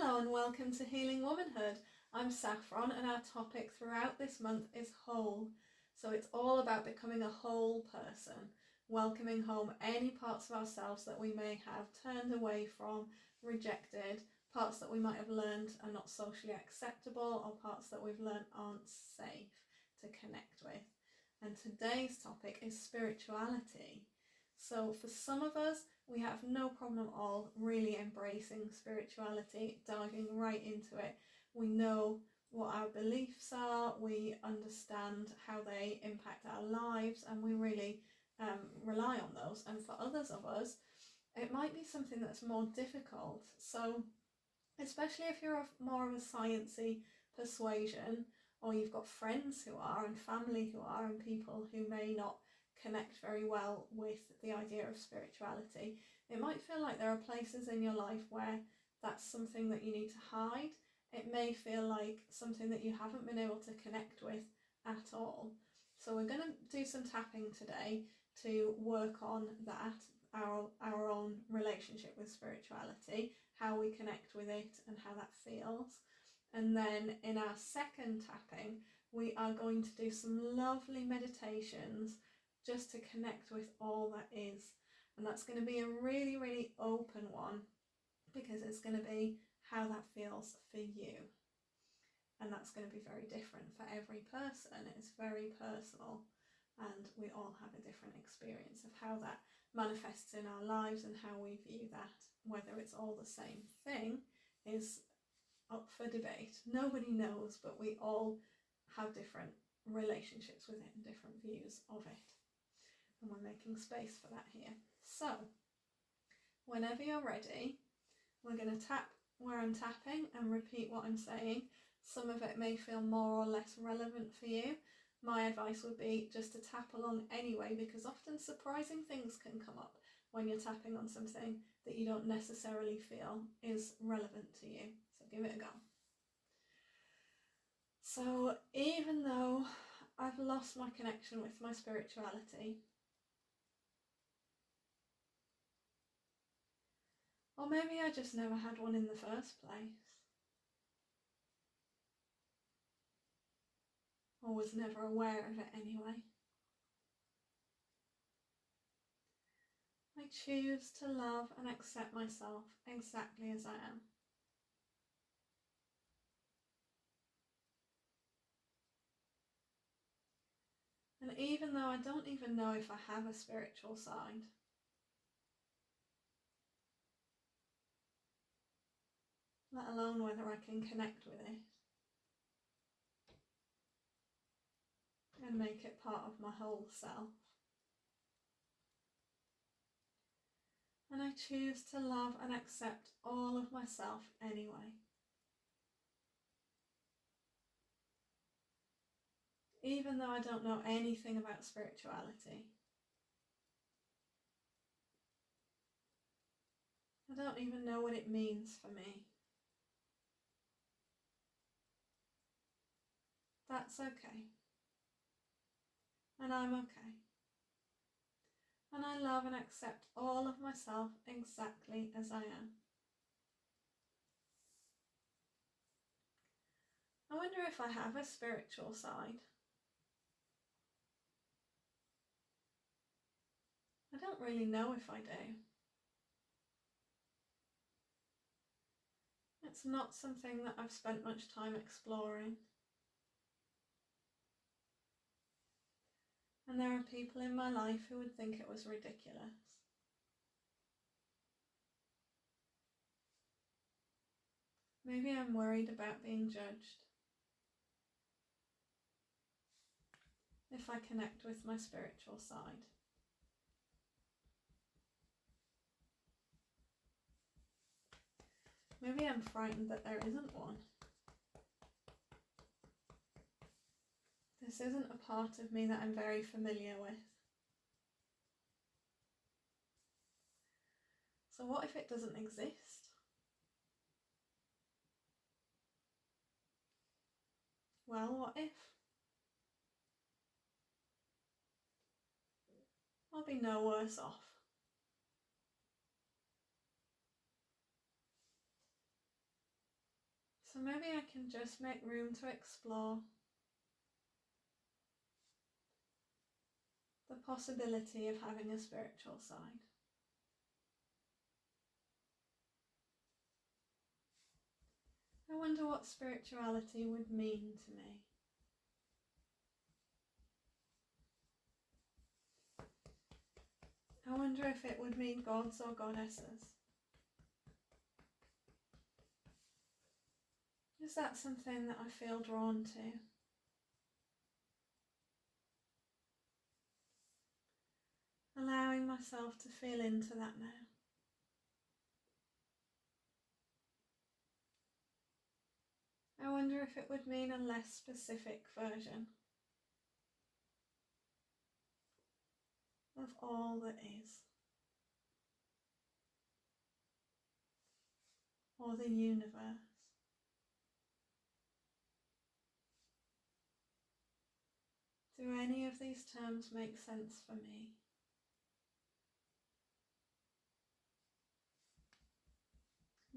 Hello and welcome to Healing Womanhood. I'm Saffron and our topic throughout this month is whole. So it's all about becoming a whole person, welcoming home any parts of ourselves that we may have turned away from, rejected, parts that we might have learned are not socially acceptable, or parts that we've learned aren't safe to connect with. And today's topic is spirituality. So for some of us, we have no problem at all really embracing spirituality, diving right into it. We know what our beliefs are, we understand how they impact our lives, and we really rely on those. And for others of us, it might be something that's more difficult. So especially if you're more of a sciencey persuasion, or you've got friends who are, and family who are, and people who may not connect very well with the idea of spirituality, it might feel like there are places in your life where that's something that you need to hide. It may feel like something that you haven't been able to connect with at all. So we're going to do some tapping today to work on that, our own relationship with spirituality, how we connect with it and how that feels. And then in our second tapping, we are going to do some lovely meditations just to connect with all that is. And that's going to be a really, really open one, because it's going to be how that feels for you. And that's going to be very different for every person. It's very personal, and we all have a different experience of how that manifests in our lives and how we view that. Whether it's all the same thing is up for debate. Nobody knows, but we all have different relationships with it and different views of it. And we're making space for that here. So, whenever you're ready, we're going to tap where I'm tapping and repeat what I'm saying. Some of it may feel more or less relevant for you. My advice would be just to tap along anyway, because often surprising things can come up when you're tapping on something that you don't necessarily feel is relevant to you. So give it a go. So even though I've lost my connection with my spirituality, or maybe I just never had one in the first place, or was never aware of it anyway, I choose to love and accept myself exactly as I am. And even though I don't even know if I have a spiritual side, let alone whether I can connect with it and make it part of my whole self, and I choose to love and accept all of myself anyway. Even though I don't know anything about spirituality, I don't even know what it means for me. That's okay. And I'm okay. And I love and accept all of myself exactly as I am. I wonder if I have a spiritual side. I don't really know if I do. It's not something that I've spent much time exploring. And there are people in my life who would think it was ridiculous. Maybe I'm worried about being judged if I connect with my spiritual side. Maybe I'm frightened that there isn't one. This isn't a part of me that I'm very familiar with. So what if it doesn't exist? Well, what if? I'll be no worse off. So maybe I can just make room to explore the possibility of having a spiritual side. I wonder what spirituality would mean to me. I wonder if it would mean gods or goddesses. Is that something that I feel drawn to? Allowing myself to feel into that now. I wonder if it would mean a less specific version of all that is, or the universe. Do any of these terms make sense for me?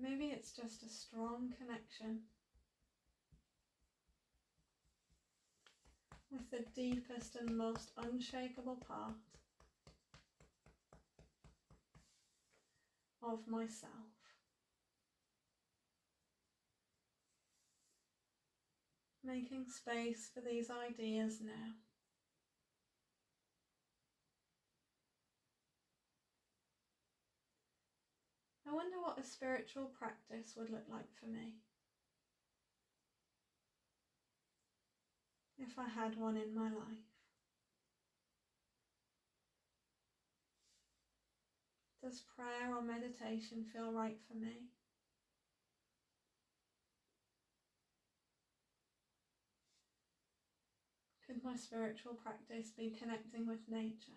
Maybe it's just a strong connection with the deepest and most unshakable part of myself. Making space for these ideas now. I wonder what a spiritual practice would look like for me if I had one in my life. Does prayer or meditation feel right for me? Could my spiritual practice be connecting with nature?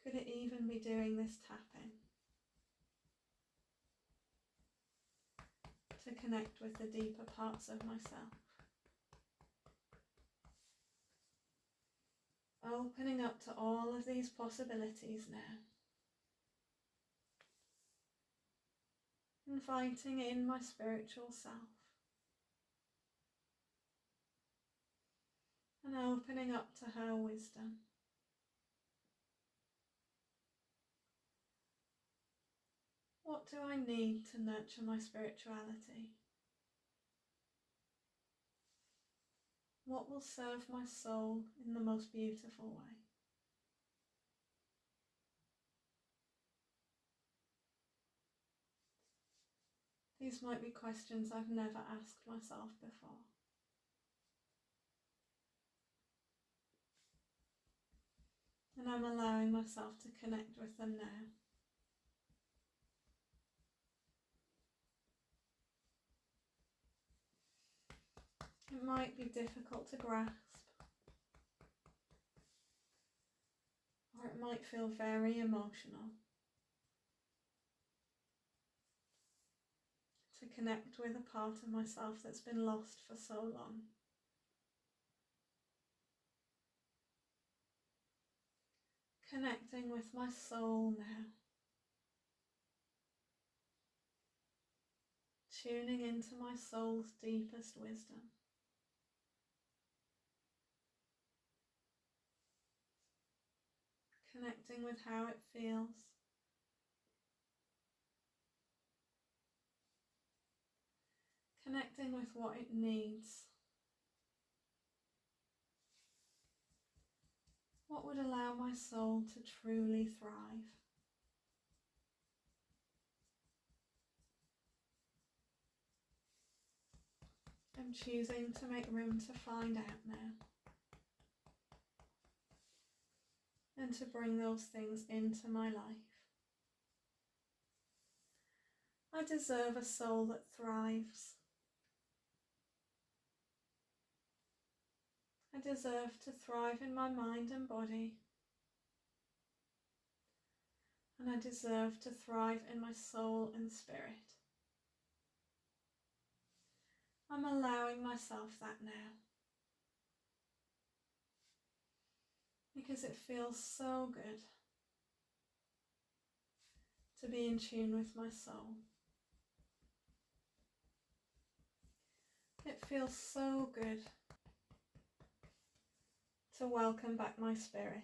Could it even be doing this tapping to connect with the deeper parts of myself? Opening up to all of these possibilities now. Inviting in my spiritual self. And opening up to her wisdom. What do I need to nurture my spirituality? What will serve my soul in the most beautiful way? These might be questions I've never asked myself before. And I'm allowing myself to connect with them now. It might be difficult to grasp, or it might feel very emotional to connect with a part of myself that's been lost for so long. Connecting with my soul now. Tuning into my soul's deepest wisdom. Connecting with how it feels. Connecting with what it needs. What would allow my soul to truly thrive? I'm choosing to make room to find out now. And to bring those things into my life. I deserve a soul that thrives. I deserve to thrive in my mind and body. And I deserve to thrive in my soul and spirit. I'm allowing myself that now. Because it feels so good to be in tune with my soul. It feels so good to welcome back my spirit,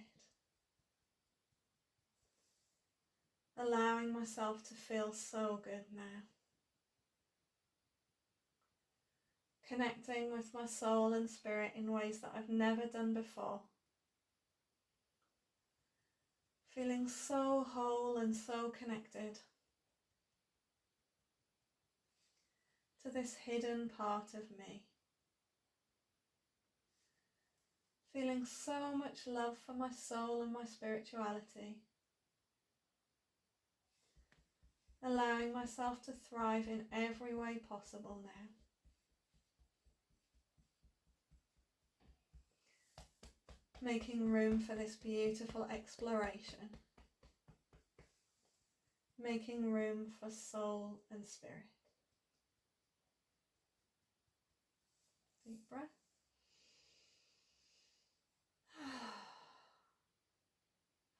allowing myself to feel so good now. Connecting with my soul and spirit in ways that I've never done before. Feeling so whole and so connected to this hidden part of me. Feeling so much love for my soul and my spirituality. Allowing myself to thrive in every way possible now. Making room for this beautiful exploration. Making room for soul and spirit. Deep breath.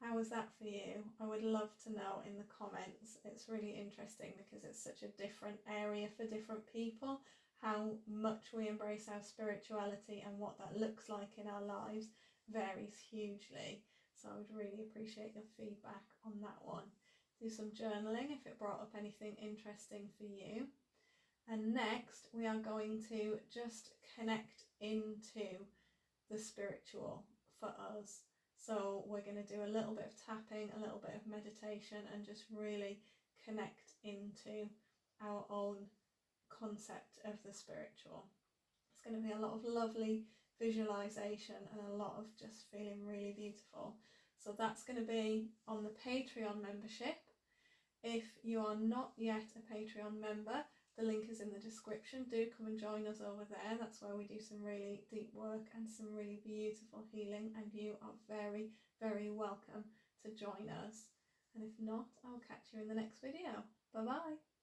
How was that for you? I would love to know in the comments. It's really interesting because it's such a different area for different people. How much we embrace our spirituality and what that looks like in our lives varies hugely. So I would really appreciate your feedback on that one. Do some journaling if it brought up anything interesting for you. And next we are going to just connect into the spiritual for us. So we're going to do a little bit of tapping, a little bit of meditation, and just really connect into our own concept of the spiritual. It's going to be a lot of lovely visualization and a lot of just feeling really beautiful. So that's going to be on the Patreon membership. If you are not yet a Patreon member, the link is in the description. Do come and join us over there. That's where we do some really deep work and some really beautiful healing, and you are very, very welcome to join us. And if not, I'll catch you in the next video. Bye bye.